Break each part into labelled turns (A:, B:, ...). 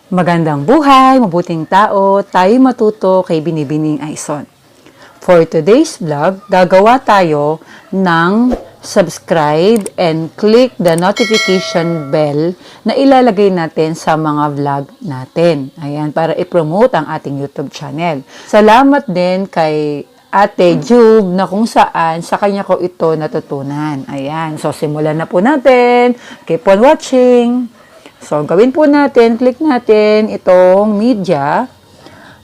A: Magandang buhay, mabuting tao, tayo matuto kay Binibining Aison. For today's vlog, gagawa tayo ng subscribe and click the notification bell na ilalagay natin sa mga vlog natin. Ayan, para i-promote ang ating YouTube channel. Salamat din kay Ate Jube na kung saan sa kanya ko ito natutunan. Ayan, so simulan na po natin. Keep on watching. So, gawin po natin, click natin itong media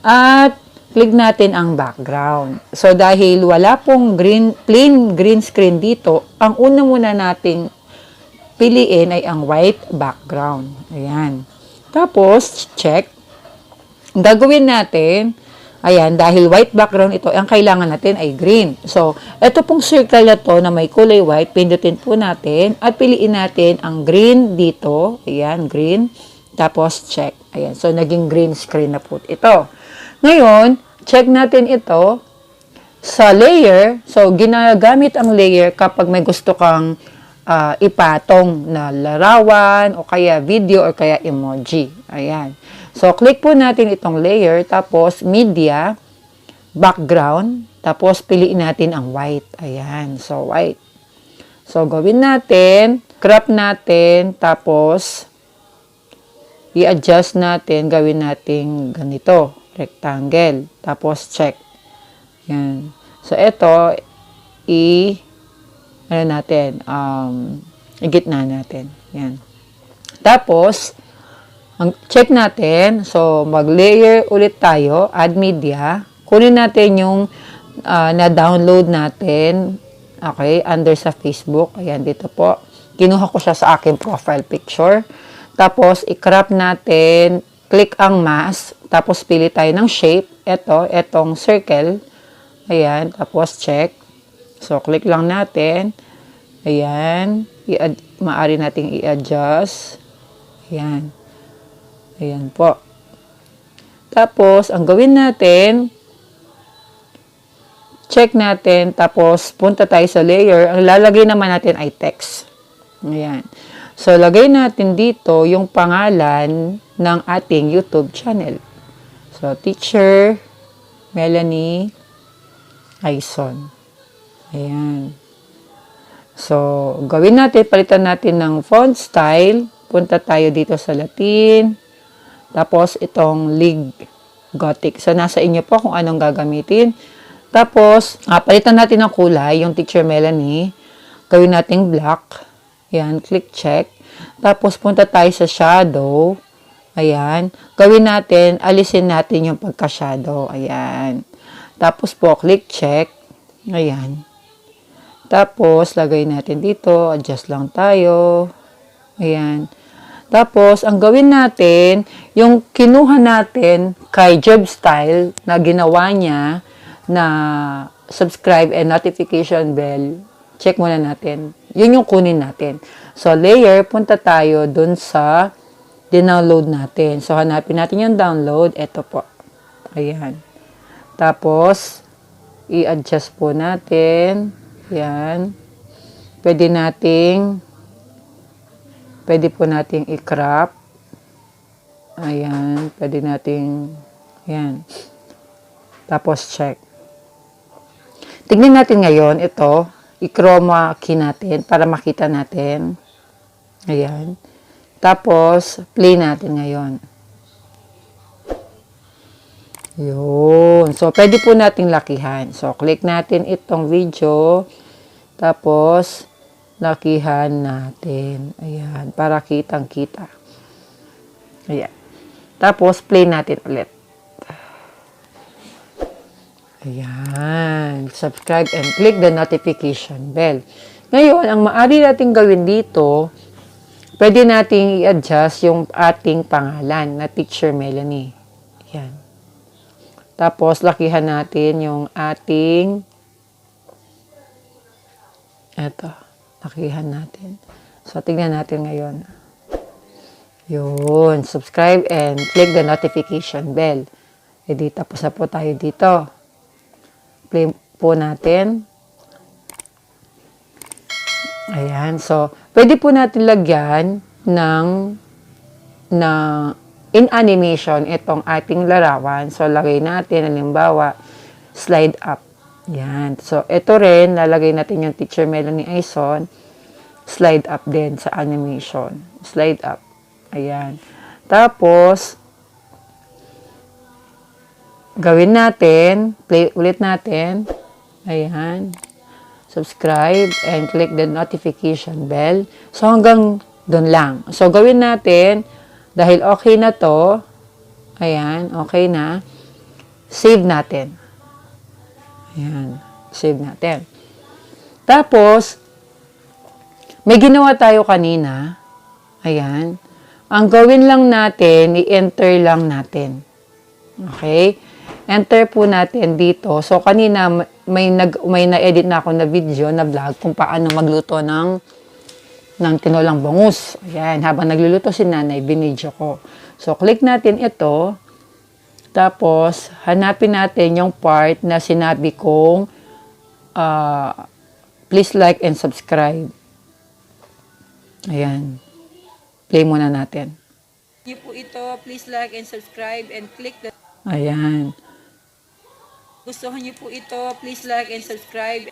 A: at click natin ang background. So, dahil wala pong plain green screen dito, ang una muna nating piliin ay ang white background. Ayan. Tapos, check. Gagawin natin, ayan, dahil white background ito, ang kailangan natin ay green. So, ito pong circle na to na may kulay white, pindutin po natin at piliin natin ang green dito. Ayan, green. Tapos, check. Ayan, so naging green screen na po ito. Ngayon, check natin ito sa layer. So, ginagamit ang layer kapag may gusto kang ipatong na larawan o kaya video o kaya emoji. Ayan. So, click po natin itong layer, tapos media, background, tapos piliin natin ang white. Ayan. So, white. So, gawin natin, crop natin, tapos i-adjust natin, gawin natin ganito, rectangle, tapos check. Ayan. So, ito, i-gitna natin. Ayan. Tapos, check natin. So, mag-layer ulit tayo. Add media. Kunin natin yung na-download natin. Okay, under sa Facebook. Ayan, dito po. Kinuha ko siya sa aking profile picture. Tapos, i-crop natin. Click ang mask. Tapos, pili tayo ng shape. Etong circle. Ayan, tapos check. So, click lang natin. Ayan. Maaari nating i-adjust. Ayan. Ayan po. Tapos, ang gawin natin, check natin, tapos punta tayo sa layer. Ang lalagay naman natin ay text. Ayan. So, lagay natin dito yung pangalan ng ating YouTube channel. So, Teacher Melanie Aison. Ayan. So, gawin natin, palitan natin ng font style. Punta tayo dito sa Latin. Tapos, itong League Gothic. So, nasa inyo po kung anong gagamitin. Tapos, palitan natin ng kulay, yung Teacher Melanie. Gawin natin black. Ayan, click check. Tapos, punta tayo sa shadow. Ayan. Gawin natin, alisin natin yung pagka-shadow. Ayan. Tapos po, click check. Ayan. Tapos, lagay natin dito. Adjust lang tayo. Ayan. Tapos, ang gawin natin, yung kinuha natin kay Job Style na ginawa niya na subscribe and notification bell, check muna natin. Yun yung kunin natin. So, layer, punta tayo dun sa dinownload natin. So, hanapin natin yung download. Ito po. Ayan. Tapos, i-adjust po natin. Ayan. Pwede po nating i-crop. Ayan. Pwede nating, ayan. Tapos, check. Tignan natin ngayon, ito, i-chroma key natin para makita natin. Ayan. Tapos, play natin ngayon. Yun. So, pwede po nating lakihan. So, click natin itong video. Tapos, lakihan natin. Ayan. Para kitang-kita. Ayan. Tapos, play natin ulit. Ayan. Subscribe and click the notification bell. Ngayon, ang maaari natin gawin dito, pwede nating i-adjust yung ating pangalan na Teacher Melanie. Ayan. Tapos, lakihan natin yung ating, eto, lakihan natin. So, tingnan natin ngayon. Yun, subscribe and click the notification bell. E di, tapos na po tayo dito. Play po natin. Ayan, so, pwede po natin lagyan ng in animation itong ating larawan. So, lagay natin, halimbawa, slide up. Yan. So, ito rin, lalagay natin yung Teacher Melanie Aison, slide up din sa animation. Slide up. Ayan. Tapos, gawin natin, play ulit natin. Ayan. Subscribe and click the notification bell. So, hanggang doon lang. So, gawin natin, dahil okay na to, ayan, okay na, save natin. Ayan, save natin. Tapos, may ginawa tayo kanina. Ayan. Ang gawin lang natin, i-enter lang natin. Okay? Enter po natin dito. So, kanina, may na-edit na ako na video, na vlog, kung paano magluto ng tinolang bangus. Ayan, habang nagluluto si nanay, binidyo ko. So, click natin ito. Tapos, hanapin natin yung part na sinabi kong please like and subscribe. Ayan. Play muna natin.
B: Niyo po ito, please like and subscribe and click the...
A: Ayan.
B: Gustuhan niyo po ito, please like and subscribe.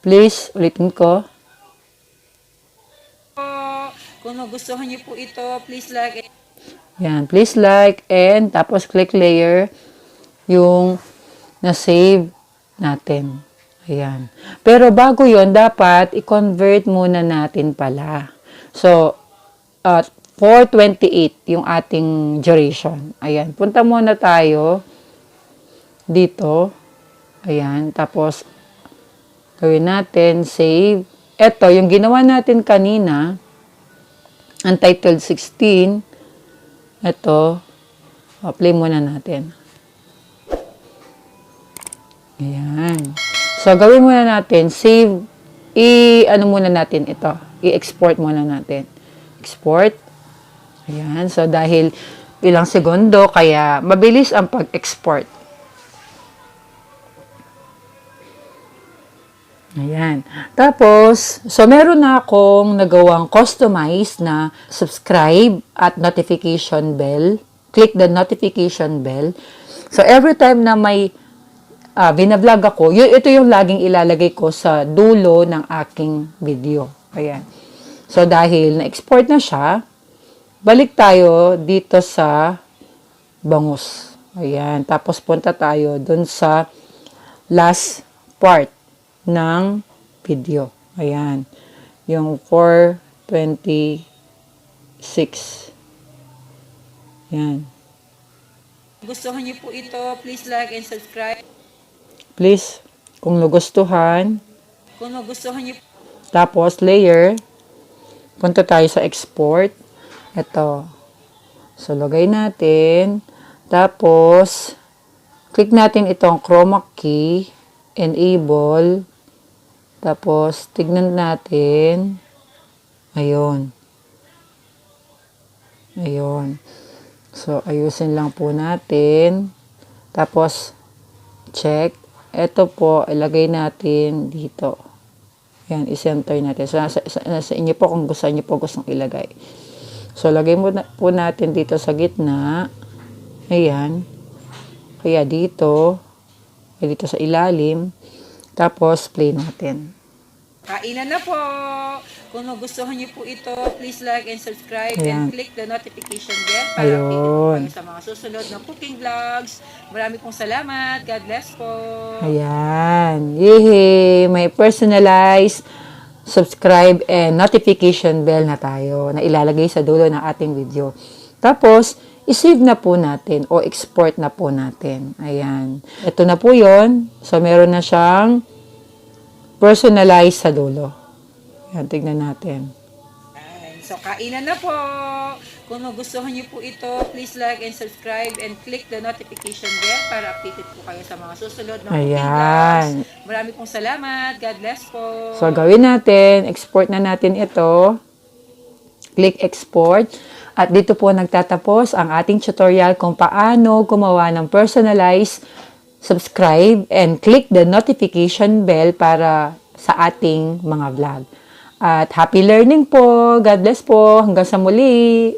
A: Please, ulitin ko.
B: Kung nagustuhan niyo po ito, please like and...
A: Ayan. Please like and tapos click layer yung na-save natin. Ayan. Pero bago yon dapat i-convert muna natin pala. So, 428 yung ating duration. Ayan. Punta muna tayo dito. Ayan. Tapos, gawin natin, save. Ito, yung ginawa natin kanina, Untitled 16. Ito, play muna natin. Ayan. So, gawin muna natin, save, ano muna natin ito, i-export muna natin. Export. Ayan. So, dahil ilang segundo, kaya mabilis ang pag-export. Ayan. Tapos, so meron na akong nagawang customize na subscribe at notification bell. Click the notification bell. So, every time na may binablog ako, ito yung laging ilalagay ko sa dulo ng aking video. Ayan. So, dahil na-export na siya, balik tayo dito sa bangus. Ayan. Tapos, punta tayo dun sa last part ng video. Ayan. Yung 426. Ayan.
B: Gustuhan niyo po ito, please like and subscribe.
A: Please, kung nagustuhan,
B: Kung nagustuhan niyo...
A: tapos layer, punta tayo sa export. Ito. So, lagay natin. Tapos, click natin itong chroma key, enable. Tapos, tignan natin. Ayun. Ayun. So, ayusin lang po natin. Tapos, check. Ito po, ilagay natin dito. Ayan, i-center natin. So, nasa inyo po kung gusto niyo po gustong ilagay. So, lagay po natin dito sa gitna. Ayan. Kaya dito. Kaya dito sa ilalim. Tapos, play natin.
B: Kainan na po! Kung nagustuhan niyo po ito, please like and subscribe
A: Ayan.
B: and click the notification bell para
A: Ayun.
B: updated po kayo sa mga susunod na cooking vlogs. Marami pong salamat. God bless po!
A: Ayan. Yehey! May personalized subscribe and notification bell na tayo na ilalagay sa dulo ng ating video. Tapos, i-save na po natin o export na po natin. Ayan. Ito na po yon. So, meron na siyang personalized sa dulo. Ayan, tignan natin.
B: So, kainan na po! Kung nagustuhan niyo po ito, please like and subscribe and click the notification bell para updated po kayo sa mga susunod na cooking
A: Ayan.
B: vlogs. Marami pong salamat. God bless po!
A: So, gawin natin. Export na natin ito. Click export. At dito po nagtatapos ang ating tutorial kung paano gumawa ng personalized subscribe and click the notification bell para sa ating mga vlog. At happy learning po. God bless po. Hanggang sa muli.